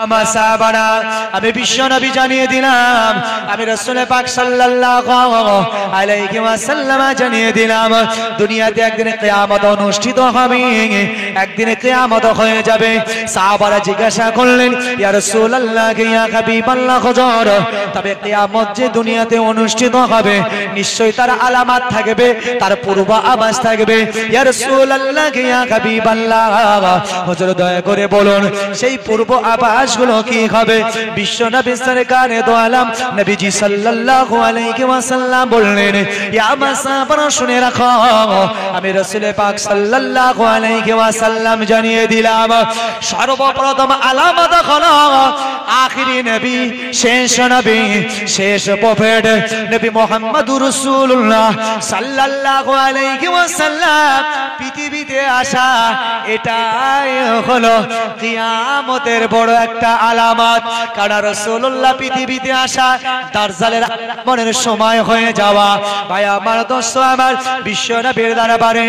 আমার সাহাবারা, আমি বিশ্ব নবী জানিয়ে দিলাম, আমি রাসূল পাক সাল্লাল্লাহু আলাইহি ওয়াসাল্লাম জানিয়ে দিলাম, দুনিয়াতে একদিন কিয়ামত অনুষ্ঠিত হবে, একদিন কিয়ামত হয়ে যাবে। সাহাবারা জিজ্ঞাসা করলেন, ইয়া রাসূলুল্লাহ, ইয়া হাবিবাল্লাহ, হুজুর, তবে কিয়ামত যে দুনিয়াতে অনুষ্ঠিত হবে নিশ্চয়ই তার আলামত থাকবে, তার পূর্ব আভাস থাকবে। ইয়া রাসূলুল্লাহ, ইয়া হাবিবাল্লাহ, হুজুর দয়া করে বলুন সেই পূর্ব আভাস গুলো কি হবে? বিশ্ব নবী সরকারে দো আলম নবীজি সাল্লাল্লাহু আলাইহি ওয়াসাল্লাম বললেন, ইয়া মাসাফারা, শুনে রাখো, আমি রাসূল পাক সাল্লাল্লাহু আলাইহি ওয়াসাল্লাম জানিয়ে দিলাম, সর্বপ্রথম আলামত হলো আখিরি নবী, শেষ নবী, শেষ প্রফেট নবী মুহাম্মদুর রাসূলুল্লাহ সাল্লাল্লাহু আলাইহি ওয়াসাল্লাম পৃথিবীতে আসা। এটাই হলো কিয়ামতের বড় একটা আলামত। কারণ রাসূলুল্লাহ পৃথিবীতে আসা দাজ্জালের আগমনের সময় হয়ে যাওয়া। ভাই আমার, দোস্ত আমার, বিশ্ব নবীর দরবারে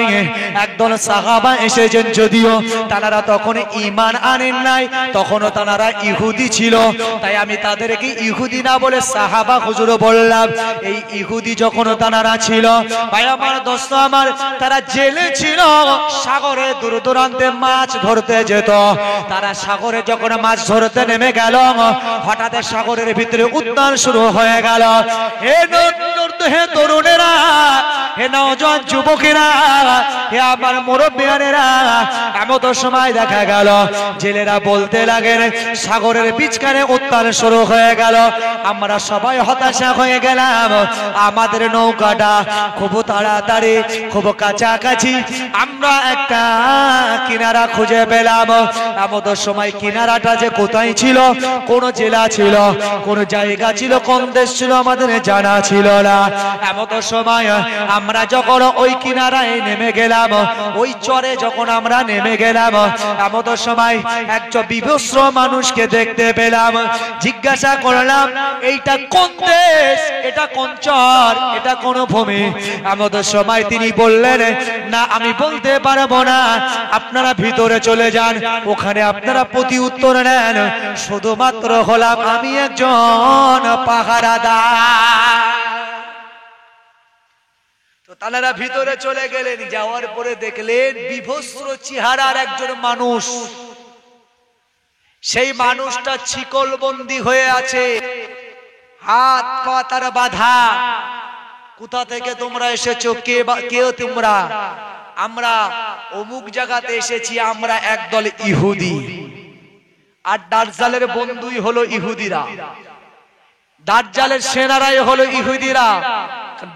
একদল সাহাবা এসেছেন, যদিও তারা তখন ঈমান আনেন নাই, তখনও তারা ইহুদি ছিল, তাই আমি তাদেরকে ইহুদি না বলে সাহাবা হুজুর বললাম। এই ইহুদি যখন তারা ছিল, ভাই আমার, দোস্ত আমার, তারা জেলে ছিল, সাগরে দূর দূরান্তে মাছ ধরতে যেত। তারা সাগরে যখন মাছ ধরতে নেমে গেল, হঠাৎ সাগরের ভিতরে উত্তাল শুরু হয়ে গেল। হে তরুণেরা, হে নওজোয়ান যুবকেরা, হে আমার মুরব্বিয়ানেরা, এমন সময় দেখা গেল জেলেরা বলতে লাগেন, সাগরের বিচকানে উত্তাল শুরু হয়ে গেল, আমরা সবাই হতাশা হয়ে গেলাম, আমাদের নৌকাটা খুব তাড়াতাড়ি, খুব কাছাকাছি, আমরা একটা কিনারা খুঁজে পেলাম। এমন সময় কিনারাটা যে কোথায় ছিল, কোন জেলা ছিল, কোন জায়গা ছিল, কোন দেশ ছিল, আমাদের জানা ছিল না। এমন সময় আমরা যখন ওই কিনারায় নেমে গেলাম, ওই চরে যখন আমরা নেমে গেলাম, এমন সময় একজন বিভস্ম মানুষকে দেখতে পেলাম। জিজ্ঞাসা করলাম, এইটা কোন দেশ, এটা কোন চর, এটা কোন ভূমি? এমন সময় তিনি বললেন, না আমি বলতে পারবো না, আপনারা ভিতরে চলে যান, ওখানে আপনারা প্রতি উত্তর নেন। শুধুমাত্র হলাম আমি একজন পাহারাদার। তো তারা ভিতরে চলে গেলেন, যাওয়ার পরে দেখলেন বিভস্ম চেহারার একজন মানুষ। সেই মানুষটা শিকলবন্দি হয়ে আছে, হাত পা তার বাঁধা। কোথা থেকে তোমরা এসেছো, কে তোমরা? আমরা অমুক জায়গাতে এসেছি, আমরা একদল ইহুদি। আর দাজ্জালের বন্ধুই হলো ইহুদিরা, দাজ্জালের সেনারাই হলো ইহুদিরা।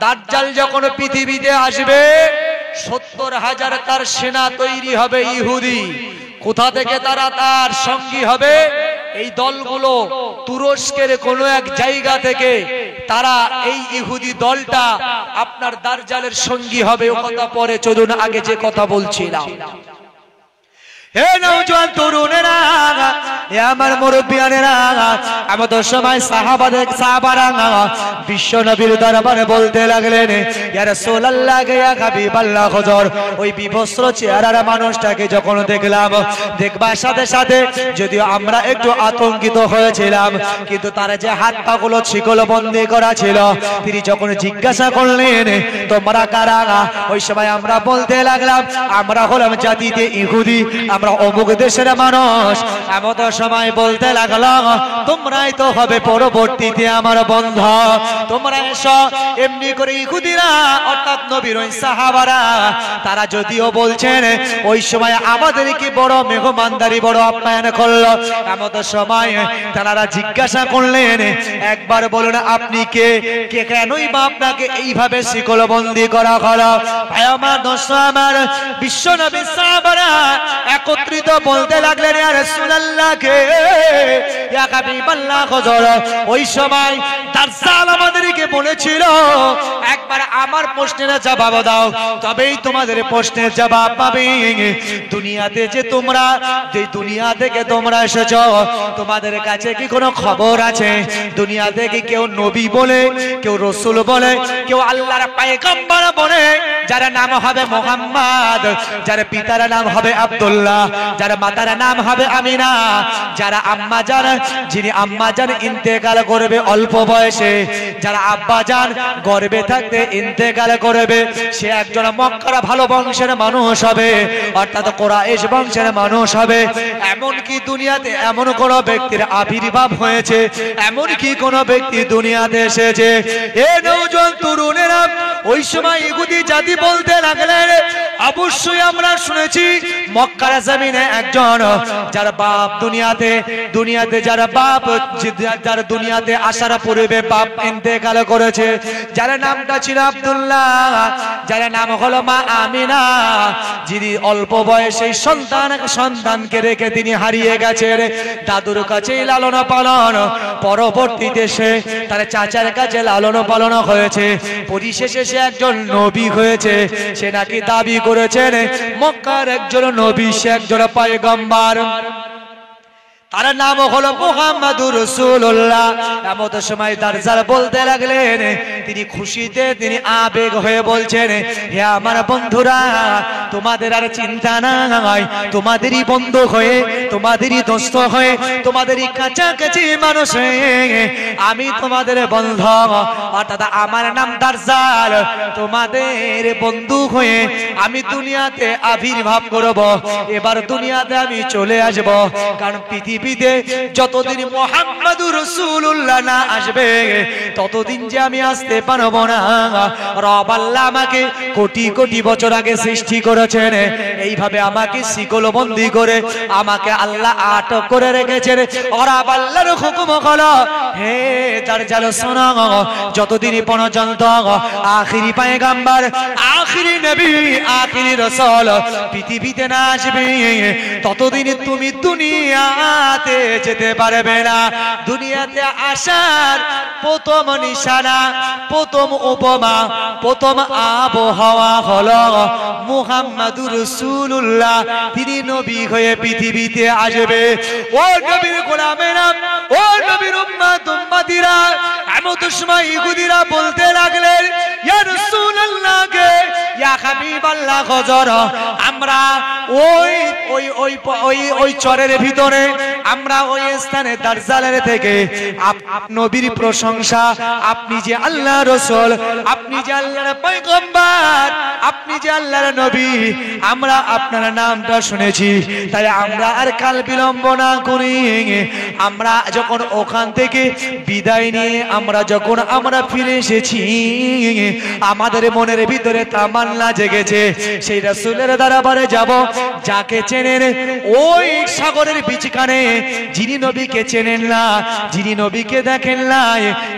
দাজ্জাল যখন পৃথিবীতে আসবে, ৭০,০০০ তার সেনা তৈরি হবে ইহুদি। কোথা থেকে তারা তার সঙ্গী হবে? এই দলগুলো তুরস্কের কোনো এক জায়গা থেকে তারা, এই ইহুদি দলটা আপনার দাজ্জালের সঙ্গী হবে। ও কথা পরে, চলুন আগে যে কথা বলছিলাম। হে নওজোয়ান তরুণেরা, হে আমার মুরব্বিয়ানেরা, আমাদের সময় সাহাবারা বিশ্ব নবীর দরবারে বলতে লাগলেন, ইয়া রাসূলুল্লাহ, ইয়া হাবিবাল্লাহ, হুজুর, ওই বিভস্ম চেহারার মানুষটাকে যখন দেখলাম, দেখবার সাথে সাথে যদিও আমরা একটু আতঙ্কিত হয়েছিলাম, কিন্তু তার যে হাত পা গুলো শিকলবন্দি করা ছিল, তিনি যখন জিজ্ঞাসা করলেন, তোমরা কারা? ওই সময় আমরা বলতে লাগলাম, আমরা হলাম জাতিতে ইহুদি, আমরা অমুক দেশের মানুষ। এমন সময় বলতে লাগলো, তোমরাই তো হবে পরবর্তীতে আমার বন্ধু, তোমরা এসো। এমনি করে ইহুদিরা, অর্থাৎ নবীর ওই সাহাবারা, তারা যদিও বলছেন ওই সময় আমাদেরকে বড় মেহমানদারি, বড় আপ্যায়ন করলো। এমন সময় তারা জিজ্ঞাসা করলেন, একবার বলুন আপনি কে, কেনই বা আপনাকে এইভাবে শিকলবন্দি করা হলো? ভাই আমার, দোস্ত আমার, বিশ্ব নবী সাহাবারা একত্রিত বলতে লাগলেন, ইয়া রাসূলুল্লাহ, ইয়া হাবিবাল্লাহ, হুজুর, ওই সময় দাজ্জাল আমাদেরকে বলেছিল, একবার আমার প্রশ্নের জবাব দাও, তবেই তোমাদের প্রশ্নের জবাব পাবে। দুনিয়াতে যে তোমরা, যে দুনিয়া থেকে তোমরা এসেছো, তোমাদের কাছে কি কোনো খবর আছে? দুনিয়া থেকে কেউ নবী বলে, কেউ রাসূল বলে, কেউ আল্লাহর পয়গম্বর বলে, যার নাম হবে মুহাম্মদ, যার পিতার নাম হবে আব্দুল্লাহ, যার মাতার নাম হবে আমিনা, যারা আম্মাজান, যিনি আম্মাজান ইন্তেকাল করবে অল্প বয়সে, যারা আব্বাজান গর্ভে থাকতে ইন্তেকাল করবে, সে একজন মক্কার ভালো বংশের মানুষ হবে, অর্থাৎ কুরাইশ বংশের মানুষ হবে। এমন কি দুনিয়াতে এমন কোন ব্যক্তির আবির্ভাব হয়েছে, এমন কি কোন ব্যক্তি দুনিয়াতে এসেছে? এ নওজোয়ান তরুণেরা, ওই সময় ইহুদি জাতি বলতে লাগলেন, অবশ্যই আমরা শুনেছি মক্কার জমিনে একজন যার বাপ দুনিয়াতে যার বাপ যার দুনিয়াতে আসার পূর্বে বাপ ইন্তেকাল করেছে, যার নামটা ছিল আব্দুল্লাহ, যার নাম হলো মা আমিনা, যিনি অল্প বয়সে সন্তানকে রেখে তিনি হারিয়ে গেছেন। দাদুর কাছে লালন পালন, পরবর্তীতে সে তার চাচার কাছে লালন পালন হয়েছে, পরিশেষে সে একজন নবী হয়েছে। সে নাকি দাবি করেছেন মক্কার একজন নবী, সে একজন পয়গম্বর, তার নাম হলো মুহাম্মাদুর রাসূলুল্লাহ। এমত সময় দাজ্জাল বলতে লাগলেন, তিনি খুশিতে তিনি আবেগ হয়ে বলছেন, হে আমার বন্ধুরা, তোমাদের আর চিন্তা নাই, তোমাদেরই বন্ধু হয়ে, তোমাদেরই দোস্ত হয়ে, তোমাদেরই কাছাকাছি মানুষ হয়ে আমি তোমাদের বন্ধু, অর্থাৎ আমার নাম দাজ্জাল, তোমাদের বন্ধু হয়ে আমি দুনিয়াতে আবির্ভাব করব। এবার দুনিয়াতে আমি চলে আসব, কারণ পৃথিবীতে যতদিন মুহাম্মাদুর রাসূলুল্লাহ না আসবে ততদিন যে আমি আসতে পারবো না। রব আল্লাহ আমাকে কোটি কোটি বছর আগে সৃষ্টি করেছেন, এইভাবে আমাকে শিকলবন্দি করে আমাকে আল্লাহ আটক করে রেখেছেন। রব আল্লাহর হুকুম হলো, হে দাজ্জাল শোনো, যতদিন পর্যন্ত আখিরি পয়গম্বর, আখিরি নবী, আখিরি রাসূল পৃথিবীতে না আসবে ততদিন তুমি দুনিয়াতে যেতে পারবে না। দুনিয়াতে আসার প্রথম নিশানা, প্রথম উপমা, প্রথম আবহাওয়া হলো মুহাম্মাদুর রাসূলুল্লাহ, তিনি নবী হয়ে পৃথিবীতে আসবে। ও নবীর গোলামেরা, ও নবীর উম্মতিরা, এমত সময় ইহুদিরা বলতে লাগলেন, ইয়া রাসূলুল্লাহ কে, ইয়া হাবিবাল্লাহ, হযর আমরা ওই ওই ওই ওই চরের ভিতরে, আমরা ওই স্থানে দাজ্জালের থেকে নবীর প্রশংসা, আপনি যে আল্লাহর রাসূল, আপনি যে আল্লাহর পয়গম্বর, আপনি যে আল্লাহর নবী, আমরা আপনার নামটা শুনেছি, তাই আমরা আর কাল বিলম্ব না করি, আমরা যখন ওখান থেকে বিদায় নিয়ে আমরা ফিরে এসেছি, আমাদের মনের ভিতরে তামান্না জেগেছে সেই রাসূলের দরবারে যাব, যাকে চেনেন ওই সাগরের বিচখানে, যিনি নবীকে চেনেন না, যিনি নবীকে দেখেন না,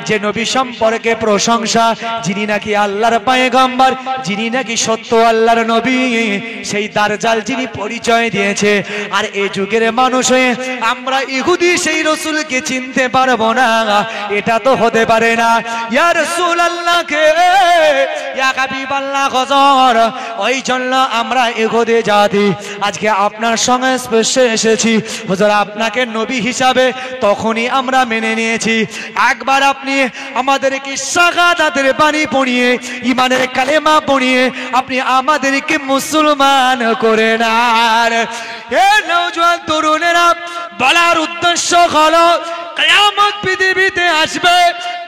যে নবী সম্পর্কে প্রশংসা, যিনি নাকি আল্লাহর পয়গম্বর, যিনি নাকি সত্য আল্লাহর নবী, সেই দাজ্জাল যিনি পরিচয় দিয়েছে। আর এই যুগের মানুষ হয়ে আমরা ইহুদি সেই রাসূলকে চিনতে পারবো না, এটা তো হতে পারে না। ইয়া রাসূলুল্লাহ কে, ইয়া হাবিবাল্লাহ, হযর ওই জন্য আমরা ইহুদি জাতি আজকে আপনার সঙ্গে স্পর্শে এসেছি। হুজুর, আপনাকে নবী হিসাবে তখনই আমরা মেনে নিয়েছি, একবার আপনি আমাদেরকে শাহাদাতের বাণী পড়িয়ে, ঈমানের কালেমা পড়িয়ে আপনি আমাদেরকে মুসলমান করে নেন। হে নওজোয়ান তরুণেরা, বলার উদ্দেশ্য হলো কিয়ামত পৃথিবীতে আসবে,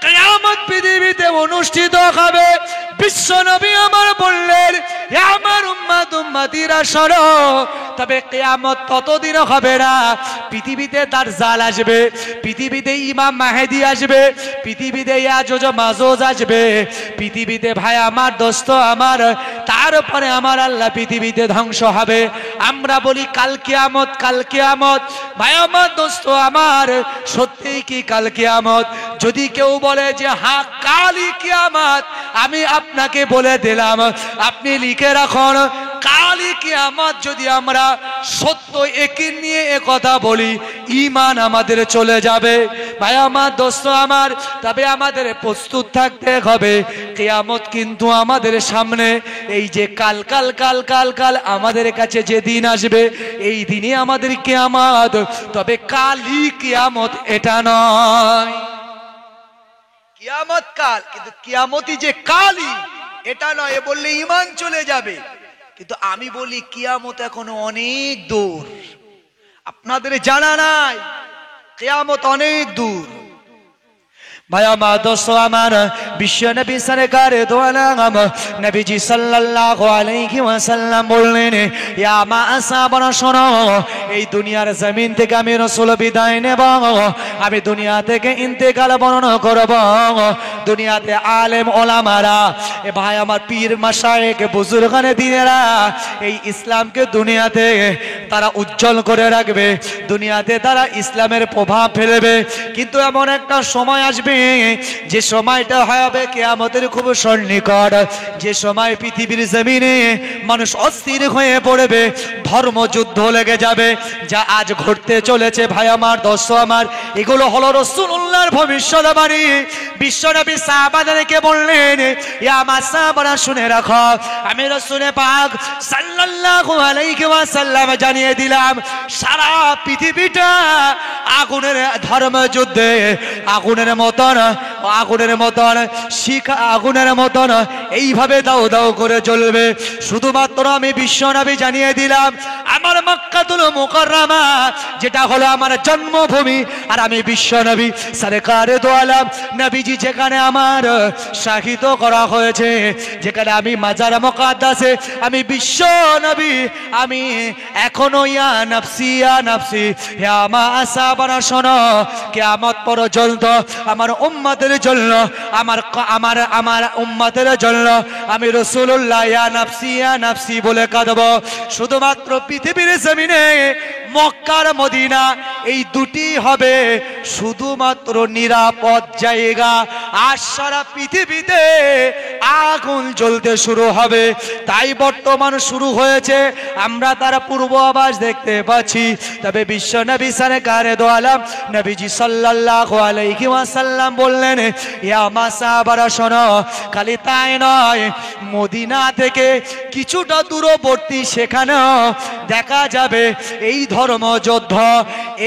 কিয়ামত পৃথিবীতে অনুষ্ঠিত হবে। বিশ্ব নবী আমার বললেন, হে আমার উম্মতিরা শোনো, তবে কিয়ামত ততদিন হবে না, পৃথিবীতে দাজ্জাল আসবে, পৃথিবীতে ইমাম মাহদি আসবে, পৃথিবীতে ইয়াজুজ মাজুজ আসবে, পৃথিবীতে ভাই আমার, দোস্ত আমার, তারপরে আমার আল্লাহ পৃথিবীতে ধ্বংস হবে। আমরা বলি কাল কিয়ামত, কাল কিয়ামত, ভাই আমার, দোস্ত আমার, সত্যিই কি কাল কিয়ামত? যদি কেউ বলে যে হ্যাঁ কালই কিয়ামত, আমি আপনাকে বলে দিলাম, আপনি লিখে রাখুন, কালই কিয়ামত যদি আমরা সত্য একিন নিয়ে কথা বলি, ঈমান আমাদের চলে যাবে। ভাই আমার, দোস্ত আমার, তবে আমাদের প্রস্তুত থাকতে হবে, কিয়ামত কিন্তু আমাদের সামনে। এই যে কাল কাল কাল কাল কাল আমাদের কাছে যে দিন আসবে, এই দিনই আমাদের কিয়ামত, তবে কালই কিয়ামত এটা নয়। কিয়ামত কাল, কিন্তু কিয়ামতই যে কালই এটা নয়, বললে ঈমান চলে যাবে। কিন্তু আমি বলি কিয়ামত এখনো অনেক দূর, আপনাদের জানা নাই। কিয়ামত অনেক দূর। ভাই আমার দোস্ত আমার, বিশ্ব নবী সরকারে দো আলম নবীজি সাল্লাল্লাহু আলাইহি ওয়াসাল্লাম বললেন, ইয়া মা আসহাবানা শোনো, এই দুনিয়ার জমিন থেকে আমি রাসূল বিদায় নেব, আমি দুনিয়া থেকে ইন্তেকাল বরণ করব। দুনিয়াতে আলেম ওলামারা, এ ভাই আমার পীর মাশায়েখ বুজুর্গানে দিনেরা এই ইসলামকে দুনিয়াতে তারা উজ্জ্বল করে রাখবে, দুনিয়াতে তারা ইসলামের প্রভাব ফেলবে। কিন্তু এমন একটা সময় আসবে যে সময়টা হবে কিয়ামতের খুব সন্নিকট, যে সময় পৃথিবীর জমিনে মানুষ অস্থির হয়ে পড়বে, ধর্মযুদ্ধ লেগে যাবে, যা আজ ঘটতে চলেছে। ভাই আমার দোস্ত আমার, এগুলো হলো রাসূলুল্লাহর ভবিষ্যৎবাণী। বিশ্বনবী সাহাবাদেরকে বললেন, ইয়া মা সাহাবারা শুনে রাখো, আমি রাসূল পাক সাল্লাল্লাহু আলাইহি ওয়াসাল্লাম জানিয়ে দিলাম, সারা পৃথিবীটা আগুনের ধর্মযুদ্ধে আগুনের মতন শিখা আগুনের মতন এইভাবে দাও দাও করে চলবে। শুধুমাত্র আমি বিশ্বনবী জানিয়ে দিলাম, আমার মক্কাতুল মুকাররমা যেটা হলো আমার জন্মভূমি, আর আমি বিশ্বনবী সরকারে দো আলম নবীজি যেখানে আমার শাহিদ করা হয়েছে, যেখানে আমি মাজার মুকাদ্দাসে আমি বিশ্বনবী, আমি এখনো ইয়া নফসি ইয়া নফসি ইয়া মা আসহাবানা শোনো, কিয়ামত পর্যন্ত আমার উম্মতের জন্য, আমার উম্মতের জন্য আমি রাসূলুল্লাহ ইয়া নফসি বলে কাঁদব। শুধুমাত্র পৃথিবীর জমিনে মক্কার মদিনা এই দুটি হবে শুধুমাত্র নিরাপদ জায়গা, আর সারা পৃথিবীতে আগুন জ্বলতে শুরু হবে। তাই বর্তমান শুরু হয়েছে, আমরা তার পূর্বাভাস দেখতে পাচ্ছি। তবে বিশ্ব নবী সরকারে দো আলম নবীজি সাল্লাল্লাহু আলাইহি ওয়াসাল্লাম বললেন, ইয়া মা সাহাবারা শোনো, খালি তাই নয়, মদিনা থেকে কিছুটা দূরবর্তী সেখানেও দেখা যাবে এই ধর্মযুদ্ধ,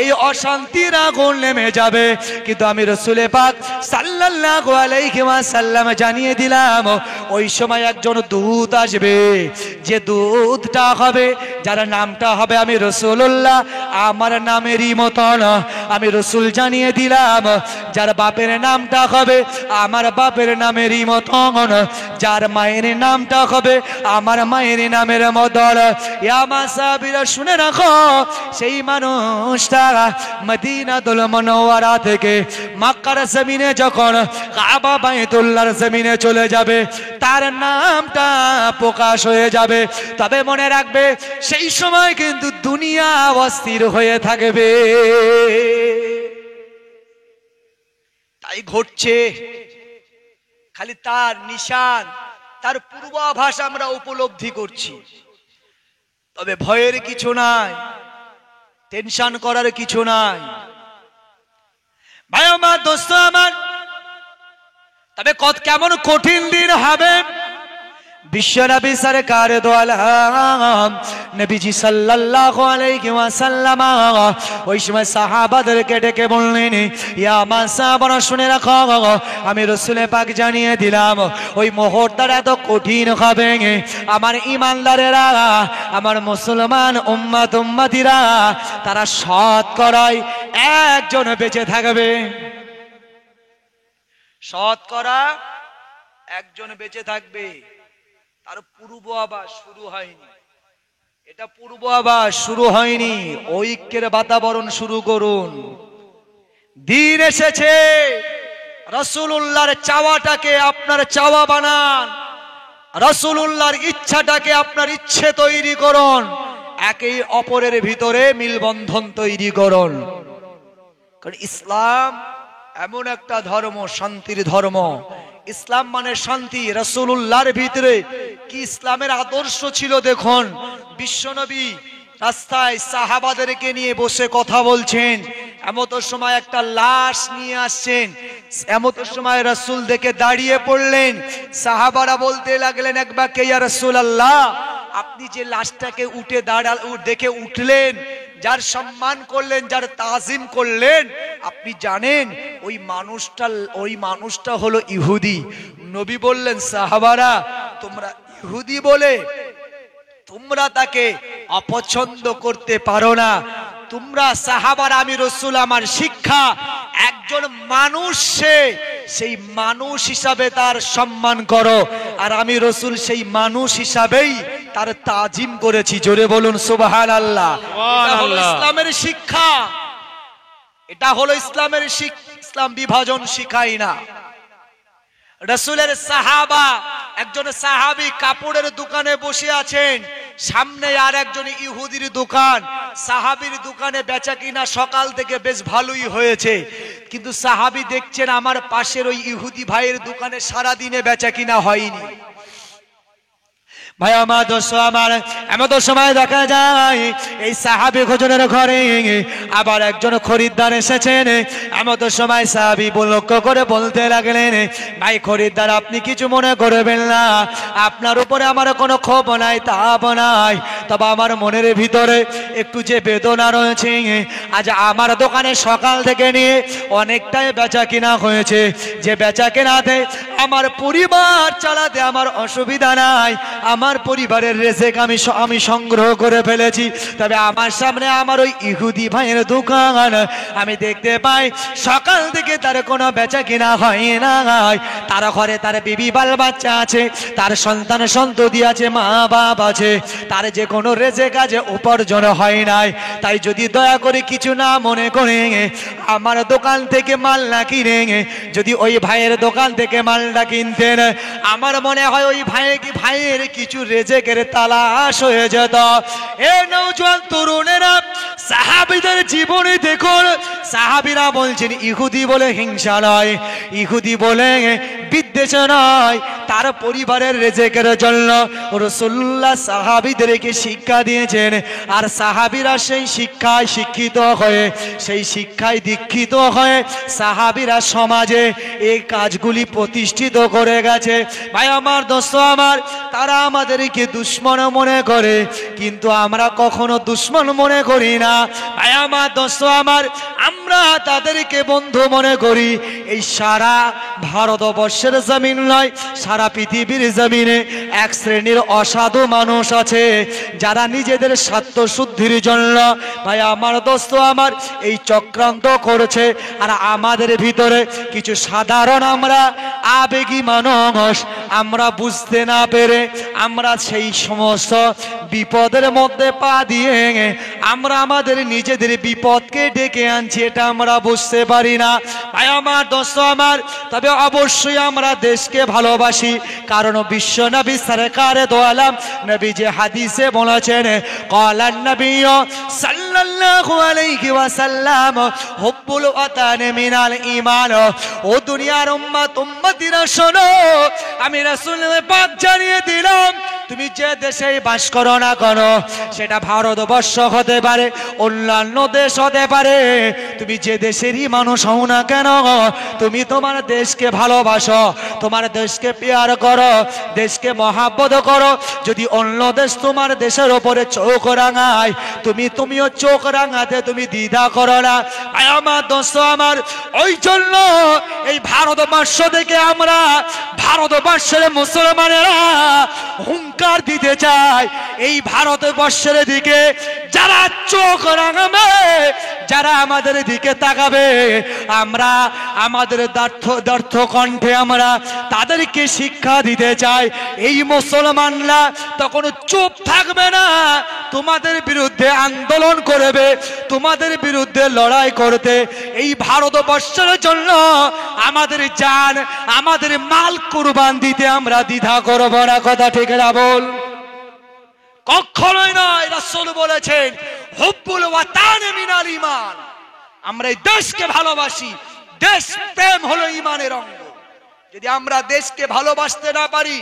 এই অশান্তির আগুন নেমে যাবে। কিন্তু আমি রাসূল পাক সাল্লাল্লাহু আলাইহি ওয়াসাল্লাম জানিয়ে দিলাম, ওই সময় একজন দূত আসবে, যে দূতটা হবে, যার নামটা হবে আমি রাসূলুল্লাহ আমার নামেরই মতন। আমি রাসূল জানিয়ে দিলাম, যার বাপের নামটা হবে আমার বাপের নামেরই মতন, যার মায়ের নামটা হবে আমার মায়ের নামের মতন। ইয়া মা সাহাবীরা শুনে রাখো, সেই মানুষটা মদিনাতুল মুনাওয়ারা থেকে মক্কার জমিনে যখন কাবা বাইতুল্লাহর জমিনে চলে যাবে, তার নামটা প্রকাশ হয়ে যাবে। তবে মনে রাখবে, সেই সময় কিন্তু দুনিয়া অস্থির হয়ে থাকবে। তাই ঘটছে, খালি তার নিশান, তার পূর্বাভাস আমরা উপলব্ধি করছি। তবে ভয়ের কিছু নাই, টেনশন করার কিছু নাই। ভাই আমার দোস্ত আমার, তবে কেমন কঠিন দিন হবে। বিশ্বনবী সরকারে দো আলম নবীজি সাল্লাল্লাহু আলাইহি ওয়াসাল্লাম ওই সময় সাহাবাদেরকে ডেকে বললেন, ইয়া মা সাহাবারা শুনে রাখো, আমি রাসূল পাক জানিয়ে দিলাম, ওই মুহূর্তটা এত কঠিন হবে, আমার ঈমানদারেরা, আমার মুসলমান উম্মতিরা, তারা শতকরায় একজন বেঁচে থাকবে। শতকরা একজন বেঁচে থাকবে। তার পূর্বাভাস শুরু হয়নি, এটা পূর্বাভাস শুরু হয়নি। ঐক্যের বাতাবরণ শুরু করুন। দিন এসেছে, রাসূলুল্লাহর চাওয়াটাকে আপনার চাওয়া বানান, রাসূলুল্লাহর ইচ্ছাটাকে আপনার ইচ্ছে তৈরি করুন, একে অপরের ভিতরে মিলবন্ধন তৈরি করুন। কারণ ইসলাম এমন একটা ধর্ম, শান্তির ধর্ম। ইসলাম মানে শান্তি। রাসূলুল্লাহর ভিতরে কি ইসলামের আদর্শ ছিল দেখুন। বিশ্বনবী রাস্তায় সাহাবাদেরকে নিয়ে বসে কথা বলছেন, এমত সময় একটা লাশ নিয়ে আসছেন, এমত সময় রাসূল দেখে দাঁড়িয়ে পড়লেন। সাহাবারা বলতে লাগলেন, একবার কে ইয়া রাসূলুল্লাহ, আপনি যে লাশটাকে দেখে উঠলেন, যার সম্মান করলেন, যার তাজিম করলেন, আপনি জানেন ওই মানুষটা হলো ইহুদি। নবী বললেন, সাহাবারা, তোমরা ইহুদি বলে তোমরা তাকে অপছন্দ করতে পারো না, তোমরা সাহাবারা, আমি রাসূল, আমার শিক্ষা, একজন মানুষ সেই মানুষ হিসাবে তার সম্মান করো, আর আমি রাসূল সেই মানুষ হিসাবেই তার তাজিম করেছি। জোরে বলুন সুবহানাল্লাহ। এটা হলো ইসলামের শিক্ষা, এটা হলো ইসলামের শিক্ষা। ইসলাম বিভাজন শিখায় না। রাসূলের সাহাবা, একজন সাহাবী কাপড়ের দোকানে বসে আছেন, সামনে আর একজন ইহুদির দোকান। সাহাবীর দোকানে বেচা কিনা সকাল থেকে বেশ ভালোই হয়েছে, কিন্তু সাহাবী দেখছেন আমার পাশের ওই ইহুদি ভাইয়ের দোকানে সারা দিনে বেচা কিনা হয়নি। ভাই আমার দোস্ত আমার, এমন সময় দেখা যায় এই সাহাবী হুজুরের ঘরে আবার একজন খরিদ্দার এসেছেন। এমন সময় সাহাবী লক্ষ্য করে বলতে লাগলেন, ভাই খরিদ্দার, আপনি কিছু মনে করবেন না, আপনার উপরে আমার কোনো ক্ষোভ নাই, তাপ নাই, তবে আমার মনের ভিতরে একটু যে বেদনা রয়েছে, আজ আমার দোকানে সকাল থেকে নিয়ে অনেকটাই বেচা কিনা হয়েছে, যে বেচা কেনাতে আমার পরিবার চালাতে আমার অসুবিধা নাই, আমার পরিবারের রেজেক আমি সংগ্রহ করে ফেলেছি, তবে আমার সামনে আমার ওই ইহুদি ভাইয়ের দোকান আমি দেখতে পাই সকাল থেকে তার কোনো বেচা কিনা হয় না, তার ঘরে তার বিবি বাল বাচ্চা আছে, তার সন্তান সন্ততি আছে, মা বাপ আছে, তার যে কোনো রেজেক কাজে উপার্জন হয় নাই। তাই যদি দয়া করে কিছু না মনে করে আমার দোকান থেকে মাল না কিনে যদি ওই ভাইয়ের দোকান থেকে মালটা কিনতেন, আমার মনে হয় ওই ভাইয়ের কিছু রেজেকের তালাশ হয়ে যেত। এ নওজোয়ান তরুণেরা, সাহাবীদের জীবনে দেখুন, সাহাবীরা বলছেন ইহুদি বলে হিংসা নয়, ইহুদি বলে বিদ্বেষ নয়, তার পরিবারের রেজেকের জন্য রাসূলুল্লাহ সাহাবীদেরকে শিক্ষা দিয়েছেন। আর সাহাবীরা সেই শিক্ষায় শিক্ষিত হয়ে, সেই শিক্ষায় দীক্ষিত হয়ে সাহাবীরা সমাজে এই কাজগুলি প্রতিষ্ঠিত করে গেছে। ভাই আমার, দোস্ত আমার, তারা আমাদেরকে দুশ্মন মনে করে, কিন্তু আমরা কখনো দুশ্মন মনে করি না। ভাই আমার, দোস্ত আমার, আমরা তাদেরকে বন্ধু মনে করি। এই সারা ভারতবর্ষের জমিন নয়, সারা পৃথিবীর জমিনে এক শ্রেণীর অসাধু মানুষ আছে, যারা নিজেদের স্বার্থ শুদ্ধির জন্য, ভাই আমার, দোস্ত আমার, এই চক্রান্ত করছে। আর আমাদের ভিতরে কিছু সাধারণ আমরা আবেগী মানুষ, আমরা বুঝতে না পেরে আমরা সেই সমস্ত বিপদের মধ্যে পা দিয়ে আমরা আমাদের নিজেদের বিপদকে ডেকে আনছি, এটা আমরা বুঝতে পারি না। ভাই আমার, দোস্ত আমার, তবে অবশ্যই আমরা দেশকে ভালোবাসি, কারণ বিশ্ব নবী সরকারে দো আলম নবী যে হাদিসে বলেছেন, ক্বালান নবী সাল্লাল্লাহু আলাইহি ওয়াসাল্লাম, হুব্বুল ওয়াতান মিনাল ঈমান। ও দুনিয়ার উম্মতিরা শোনো, আমি রাসূল পাক জানিয়ে দিলাম, তুমি যে দেশে বাস করো না কেন, সেটা ভারতবর্ষ হতে পারে, অন্যান্য দেশ হতে পারে, তুমি যে দেশেরই মানুষ হও না কেন, তুমি তোমার দেশকে ভালোবাসো, তোমার দেশকে পেয়ার করো, দেশকে মহাব্বত করো। যদি অন্য দেশ তোমার দেশের ওপরে চোখ রাঙায়, তুমিও চোখ রাঙাতে তুমি দ্বিধা করো না। আমার দোস্ত আমার, ওই জন্য এই ভারতবর্ষ থেকে আমরা, ভারতবর্ষের মুসলমানেরা হুঙ্কার দিতে চাই, এই ভারতবর্ষের দিকে যারা চোখ রাঙাবে, যারা আমাদের দিকে তাকাবে, আমরা আমাদের দ্ব্যর্থ কণ্ঠে আমরা তাদেরকে শিক্ষা দিতে চাই। এই মুসলমানরা তখন চুপ থাকবে না, তোমাদের বিরুদ্ধে আন্দোলন করবে, তোমাদের বিরুদ্ধে লড়াই করতে। এই ভারতবর্ষের জন্য আমাদের জান, আমাদের মাল কুরবান দিতে আমরা দ্বিধা করব না। কথা ঠিক না বল? কখনোই নয়। রাসূল বলেছেন, হুব্বুল ওয়াতান মিনাল ঈমান। আমরা এই দেশকে ভালোবাসি, দেশ প্রেম হলো ঈমানের অঙ্গ। যদি আমরা দেশকে ভালোবাসতে না পারি,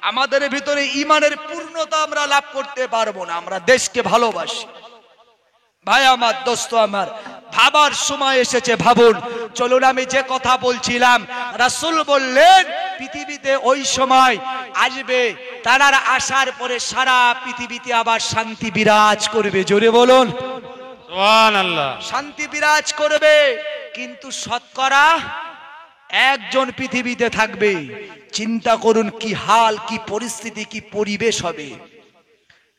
আমাদের ভিতরে ঈমানের পূর্ণতা আমরা লাভ করতে পারবো না। আমরা দেশকে ভালোবাসি। ভাই আমার, দোস্ত আমার, ভাবার সময় এসেছে, ভাবুন। চলুন, আমি যে কথা বলছিলাম, রাসূল বললেন পৃথিবীতে ওই সময় আসবে, তার আসার পরে সারা পৃথিবীতে আবার শান্তি বিরাজ করবে। জোরে বলুন সুবহানাল্লাহ। শান্তি বিরাজ করবে, কিন্তু শতকরা একজন পৃথিবীতে থাকবে। চিন্তা করুন কি হাল, কি পরিস্থিতি, কি পরিবেশ হবে।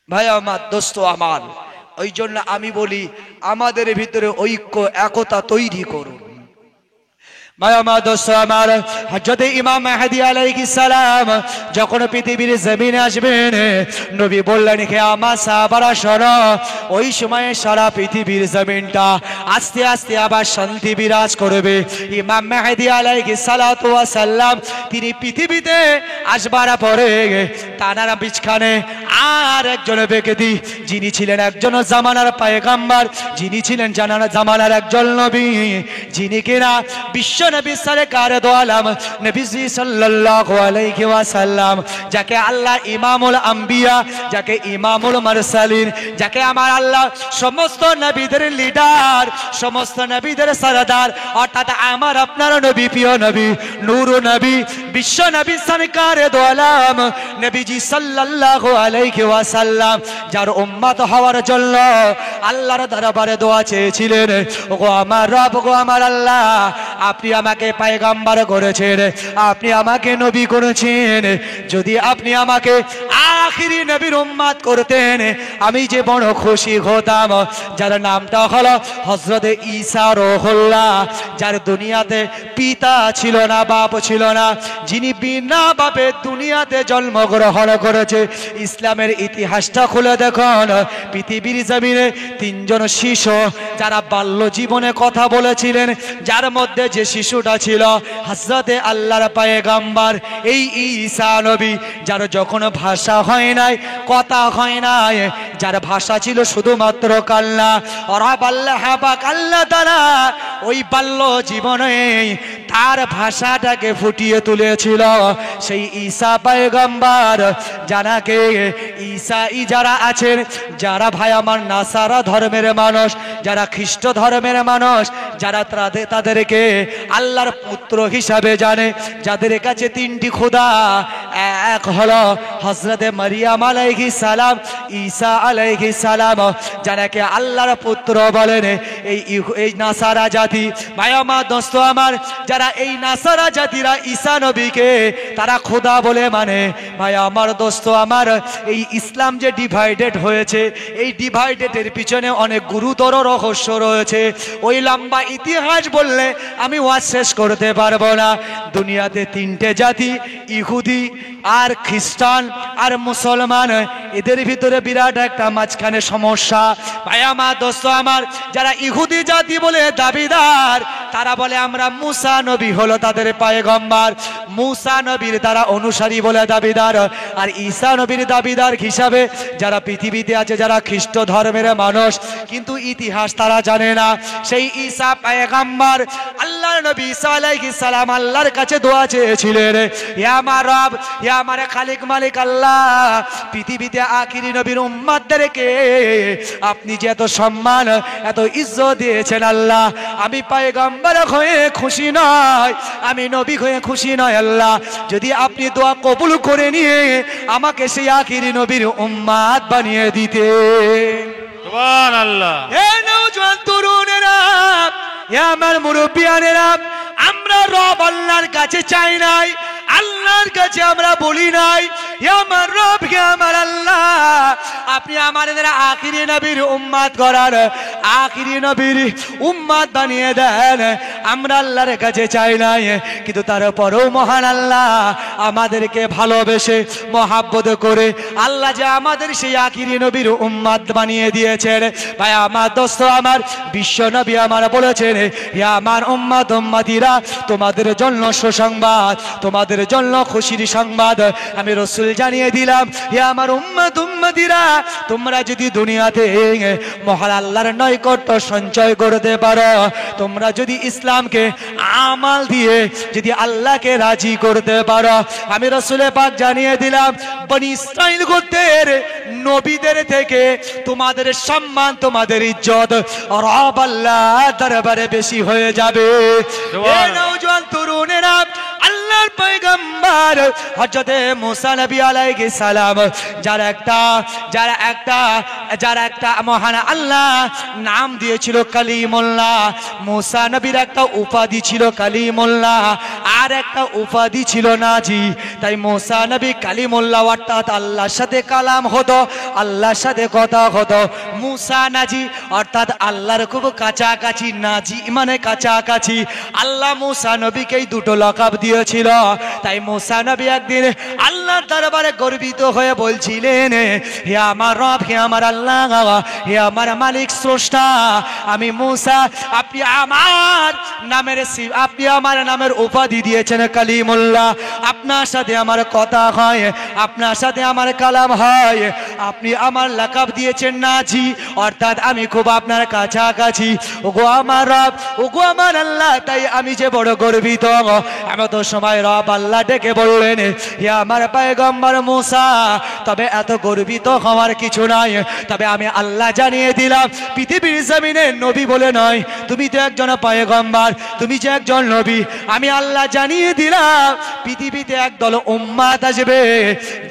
ভাই আমার, দোস্ত আমার, ওই জন্য আমি বলি আমাদের ভিতরে ঐক্য একতা তৈরি করুন। হযরত ইমাম মেহেদী আলাইহিস সালাম যখন পৃথিবীর জমিনে আসবেন, নবী বললেন হে আমার সাহাবারা শোনো, ওই সময়ে সারা পৃথিবীর জমিনটা আস্তে আস্তে আবার শান্তি বিরাজ করবে। ইমাম মেহেদী আলাইহিস সালাতু ওয়াস সালাম তিনি পৃথিবীতে আসবার পরে তানার বিছখানে আর একজন ব্যক্তি যিনি ছিলেন একজন জামানার পয়গম্বর, যিনি ছিলেন জামানার একজন নবী, যিনি কিনা বিশ্ব নবী সরকার দো আলম নবীজি সাল্লাল্লাহু আলাইহি ওয়াসাল্লাম, যাকে আল্লাহ ইমামুল আম্বিয়া, যাকে ইমামুল মুরসালিন, যাকে আমার আল্লাহ সমস্ত নবীদের লিডার, সমস্ত নবীদের সরদার, অর্থাৎ আমার আপনার নবী, প্রিয় নবী, নূর নবী, বিশ্ব নবী সরকার দো আলম নবীজি সাল্লাল্লাহু আলাইহি ওয়াসাল্লাম যার উম্মত হওয়ার জন্য আল্লাহর দরবারে দোয়া চেয়েছিলেন, ওগো আমার রব, গো আমার আল্লাহ, আপনি আমাকে পয়গম্বর করেছেন, আপনি আমাকে নবী করেছেন, যদি আপনি আমাকে আখিরি নবীর উম্মত করতেন আমি যে বড় খুশি হতাম। যার নামটা হলো হযরত ঈসা রূহুল্লাহ, যার দুনিয়াতে পিতা ছিল না, বাপ ছিল না, যিনি বিনা বাপে দুনিয়াতে জন্মগ্রহণ করেছে। ইসলামের ইতিহাসটা খুলে দেখুন, পৃথিবীর জমিনে তিনজন শিশু যারা বাল্য জীবনে কথা বলেছিলেন, যার মধ্যে যে শিশুটা ছিল হযরতে আল্লাহর পয়গম্বর এই ঈসা নবী, যার যখন ভাষা হয় নাই, কথা হয় নাই, যার ভাষা ছিল শুধুমাত্র কাল্লা অরাব আল্লাহ হাবাক আল্লাহ তাআলা, ওই বাল্য জীবনে তার ভাষাটাকে ফুটিয়ে তুলেছিল সেই ঈসা পয়গম্বর, জানাকে ঈসাই যারা আছেন, যারা ভাই আমার নাসারা ধর্মের মানুষ, যারা খ্রিস্ট ধর্মের মানুষ, যারা তাদেরকে আল্লাহর পুত্র হিসাবে জানে, যাদের কাছে তিনটি খোদা, এক হলো হযরতে মারিয়াম আলাইহিস সালাম, ঈসা আলাইহিস সালাম, যারাকে আল্লাহর পুত্র বলেন, এই নাসারা জাতি। ভাই আমার, দোস্ত আমার, যারা এই নাসারা জাতিরা ঈসা নবীকে তারা খোদা বলে মানে, ভাই আমার, দোস্ত আমার, এই ইসলাম যে ডিভাইডেড হয়েছে, এই ডিভাইডেডের পিছনে অনেক গুরুতর রহস্য রয়েছে। ওই লম্বা ইতিহাস বললে আমি ওয়াজ শেষ করতে পারবো না। দুনিয়াতে তিনটে জাতি, ইহুদি আর খ্রিস্টান আর মুসলমান, এদের ভিতরে বিরাট একটা মাঝখানে সমস্যা। ভাই আমার, দোস্ত আমার, যারা ইহুদি জাতি বলে দাবিদার, তারা বলে আমরা মুসা নবী হলো তাদের পয়গম্বর, মুসা নবীর তারা অনুসারী বলে দাবিদার। আর ঈসা নবীর দাবিদার হিসাবে যারা পৃথিবীতে আছে, যারা খ্রিস্ট ধর্মের মানুষ, কিন্তু ইতিহাস তারা জানে না। সেই ঈসা পয়গম্বর, আল্লাহর নবী ঈসা আলাইহিস সালাম আল্লাহর কাছে দোয়া চেয়েছিলেন, হে আমার রব, হে আমার খালিক মালিক আল্লাহ, পৃথিবীতে আখিরি নবীর উম্মতদেরকে আপনি যে এত সম্মান, এত ইজ্জত দিয়েছেন আল্লাহ, আমি পয়গম্বর হয়ে খুশি নয়, আমি নবী হয়ে খুশি নয় আল্লাহ, যদি আপনি দোয়া কবুল করে নিয়ে আমাকে সেই আখিরি নবীর উম্মত বানিয়ে দিতে। সুবহানাল্লাহ। হে নওজোয়ান তরুণেরা, হে আমার মুরব্বিয়ানেরা, আমরা রব আল্লাহর কাছে চাই নাই, আল্লাহর কাছে আমরা বলি নাই, হে আমার রব, হে আমার আল্লাহ, আপনি আমাদের আখিরি নবীর উম্মত করার, আখিরি নবীর উম্মত বানিয়ে দেন। আমরা আল্লাহর কাছে চাই নাই, কিন্তু তারপরেও মহান আল্লাহ আমাদেরকে ভালোবেসে মহাব্বত করে আল্লাহ যে আমাদের সেই আখিরি নবীর উম্মত বানিয়ে দিয়েছেন। ভাই আমার, দোস্ত আমার, বিশ্ব নবী আমার বলেছেন, হে আমার উম্মত উম্মতিরা, তোমাদের জন্য সুসংবাদ, তোমাদের জন্য খুশির সংবাদ আমি রাসূল জানিয়ে দিলাম। হে আমার উম্মত উম্মতিরা, তোমরা যদি দুনিয়াতে মহান আল্লাহর নৈকট্য সঞ্চয় করতে পারো, তোমরা যদি ইসলামকে আমাল দিয়ে যদি আল্লাহকে রাজি করতে পারো, আমি রাসূল পাক জানিয়ে দিলাম, বনি ইসরাইল গোত্রের নবীদের থেকে তোমাদের সম্মান, তোমাদের ইজ্জত রব আল্লাহ দরবারে বেশি হয়ে যাবে। হে নওজোয়ান তরুণেরা, আল্লাহ আল্লাহর পয়গম্বর হযরতে মুসা নবী আলাইহিস সালাম যারা একটা মহান আল্লাহ নাম দিয়েছিল কালিমুল্লাহ। মুসা নবীর একটা উপাধি ছিল কালিমুল্লাহ, আর একটা উপাধি ছিল নাজি। তাই মুসা নবী কালিমুল্লাহ অর্থাৎ আল্লাহর সাথে কালাম হতো, আল্লাহর সাথে কথা হতো। মুসা নাজি অর্থাৎ আল্লাহর খুব কাছাকাছি, নাজি মানে কাছাকাছি। আল্লাহ মুসা নবীকে এই দুটো লকাব দিয়েছিল। তাই মুসা নবী একদিন আল্লাহর দরবারে গর্বিত হয়ে বলছিলেন, হে আমার রব, হে আমার আল্লাহ, হে আমার মালিক স্রষ্টা, আমি মুসা, আপনি আমার নামের উপাধি দিয়েছেন কালিমুল্লাহ। আপনার সাথে আমার কথা হয়, আপনার সাথে আমার কালাম হয়। আপনি আমার লাকাব দিয়েছেন নাজি অর্থাৎ আমি খুব আপনার কাছাকাছি। ওগো আমার রব, ওগো আমার আল্লাহ, তাই আমি যে বড় গর্বিত। এমন সময় রব আল্লাহ ডেকে বললেন, হে আমার পয়গম্বর মুসা, তবে এত গর্বিত হওয়ার কিছু নাই। তবে আমি আল্লাহ জানিয়ে দিলাম, পৃথিবীর জমিনে নবী বলে নয়, তুমি তো একজন পয়গম্বর, তুমি যে একজন নবী। আমি আল্লাহ জানিয়ে দিলাম, পৃথিবীতে একদল উম্মাত আসবে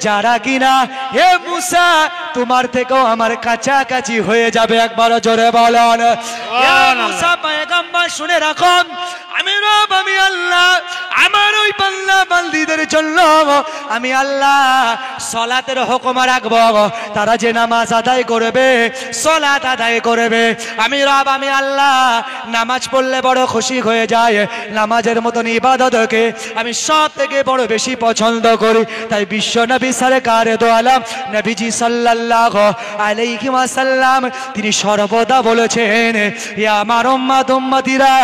যারা কিনা হে মুসা তোমার থেকেও আমার কাছাকাছি হয়ে যাবে। একবার জোরে বলেন হে মুসা পয়গম্বর, শুনে রাখুন, আমি রব, আমি আল্লাহ, আমার ওই বান্দা বান্দীদের জন্য আমি আল্লাহ সালাতের হুকুম রাখব। তারা যে নামাজ আদায় করবে, সালাত আদায় করবে, আমি রব, আমি আল্লাহ নামাজ পড়লে বড় খুশি হয়ে যায়। নামাজের মতন ইবাদতকে আমি সব থেকে বড় বেশি পছন্দ করি। তাই বিশ্ব নবী সরকারে দো আলম নবীজি সাল্লাল্লাহু আলাইহি ওয়াসাল্লাম তিনি সর্বদা বলেছেন, হে আমার উম্মতিরা,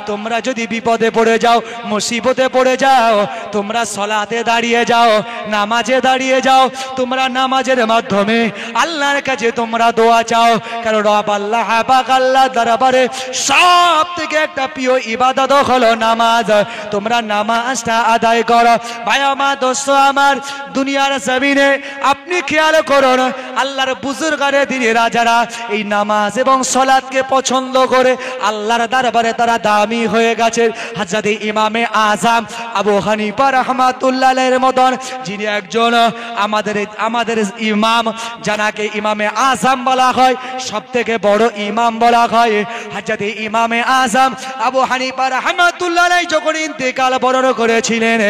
তোমরা যদি বিপদে পড়ে যাও, মুসিবতে পড়ে যাও, তোমরা সালাতে দাঁড়িয়ে যাও, নামাজে দাঁড়িয়ে যাও। তোমরা নামাজের মাধ্যমে আল্লাহর কাছে তোমরা দোয়া চাও, কারণ রব আল্লাহ পাক আল্লাহ দরবারে সব থেকে একটা প্রিয় ইবাদত হলো নামাজ। তোমরা নামাজটা আদায় করো। ভাই আমার, দোস্ত আমার, দুনিয়ার জমিনে আপনি খেয়াল করুন, আল্লাহর বুজুর্গারে দিনেরা যারা এই নামাজ এবং সালাতকে পছন্দ করে আল্লাহর দরবারে তারা দামি হয়ে গেছে। হযরত ইমামে আযম আবু হানিফা রাহমাতুল্লাহ আলাইহির মতন যিনি একজন আমাদের ইমাম, যাকে ইমামে আযম বলা হয়, সবথেকে বড় ইমাম বলা হয়। হযরত ইমামে আযম আবু হানিফা রাহমাতুল্লাহ আলাইহি যখন ইন্তেকাল বরণ করেছিলেন,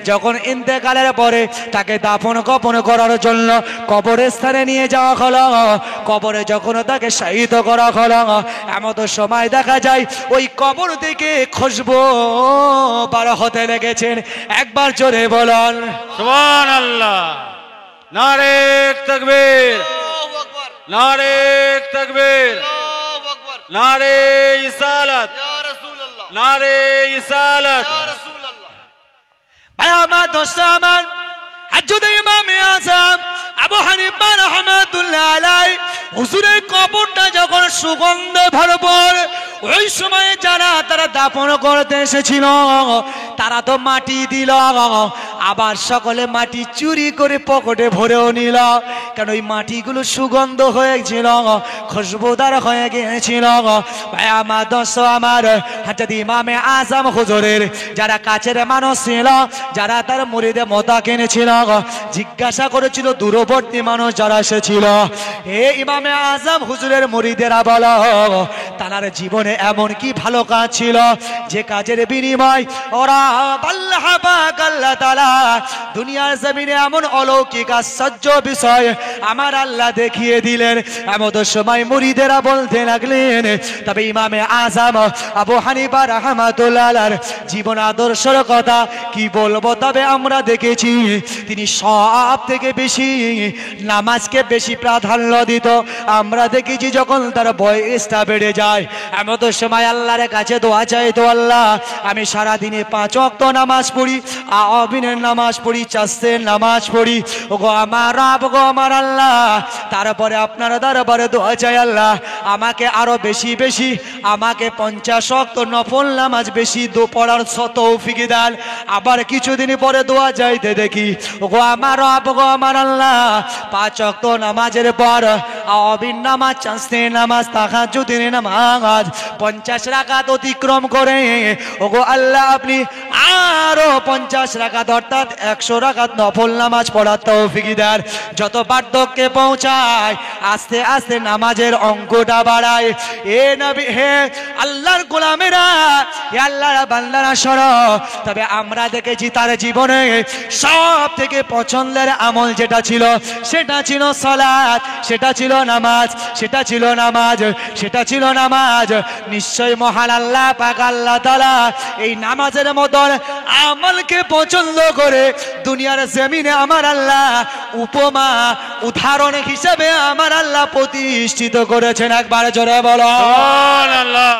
যখন ইন্তেকালের পরে তাকে দাফন কাফন করার জন্য কবরস্থানে নিয়ে যাওয়া হলো, কবরে যখন তাকে শায়িত করা হলো, এমন সময় দেখা যায় ওই কবর থেকে খুশবু বার হতে লেগেছেন। একবার জোরে বলুন সুবহানাল্লাহ। নারে তাকবীর, নারে তাকবীর, নারে ইসালাত, নারে ইসালাত। ভাই আমার, দোস্ত আমার, হযরত ইমামে আযম আবু হানিফা রাহমাতুল্লাহ আলাইহি হুজুরের কবরটা যখন সুগন্ধে ভরপুর, ওই সময়ে যারা তারা দাফন করতে এসেছিল তারা তো মাটি দিল, আবার সকলে মাটি চুরি করে পকেটে ভরেও নিল, কারণ ওই মাটিগুলো সুগন্ধ হয়েছিল, খুশবুদার হয়ে গিয়েছিল। ভাই আমার, দোস্ত আমার, হযরত ইমামে আযম হুজুরের যারা কাছের মানুষ ছিল, যারা তার মুরিদে মোতাকিন ছিল, জিজ্ঞাসা করেছিল দূরবর্তী মানুষ যারা এসেছিল, হে ইমামে আযম হুজুরের মুরিদেরা বলো, তার জীবনে এমন কি ভালো কাজ ছিল যে কাজের বিনিময় ওরা আল্লাহ পাক আল্লাহ তাআলা দুনিয়ার জমিনে এমন অলৌকিক আশ্চর্য বিষয় আমার আল্লাহ দেখিয়ে দিলেন। এমন সময় মুরিদেরা বলতে লাগলেন, তবে ইমামে আযম আবু হানিফা রাহমাতুল্লাহ আলাইহির জীবন আদর্শের কথা কি বলবো, তবে আমরা দেখেছি তিনি সব থেকে বেশি নামাজকে বেশি প্রাধান্য দিত। আমরা দেখেছি যখন তার বয়সটা বেড়ে যায়, এমন সময় আল্লাহর কাছে দোয়া চাই, তো আল্লাহ আমি সারাদিনে 5 ওয়াক্ত নামাজ পড়ি, আবিনের নামাজ পড়ি, চাষের নামাজ পড়ি, ওগো আমার রব, গো আমার আল্লাহ, তারপরে আপনার দরবারে দোয়া চাই, আল্লাহ আমাকে আরো বেশি বেশি আমাকে 50 ওয়াক্ত নফল নামাজ বেশি পড়ার তৌফিক দেন। আবার কিছুদিন পরে দোয়া চাইতে দেখি, ওগো আমার রব, গো আমার আল্লাহ, 5 ওয়াক্ত নামাজের পর আবির নামাজ, চাঁদের নামাজ, তাহাজ্জুদের নামাজ 50 রাকাত অতিক্রম করে ওগো আল্লাহ আপনি আরো 50 রাকাত অর্থাৎ 100 রাকাত নফল নামাজ পড়ার তৌফিক দেন। যত বার্ধক্যে পৌঁছায় আস্তে আস্তে নামাজের অঙ্কটা বাড়ায়। এ নবী, হে আল্লাহর গোলামেরা, হে আল্লাহর বান্দারা শোনো, তবে আমরা দেখেছি তার জীবনে সব থেকে পছন্দের আমল যেটা ছিল সেটা ছিল সালাত, সেটা ছিল নামাজ, সেটা ছিল নামাজ, সেটা ছিল নামাজ। নিশ্চয় মহান আল্লাহ পাক আল্লাহ তাআলা এই নামাজের মতন আমলকে পছন্দ করে দুনিয়ার জমিনে আমার আল্লাহ উপমা উদাহরণ হিসেবে আমার আল্লাহ প্রতিষ্ঠিত করেছেন। একবার জোরে বলো সুবহানাল্লাহ।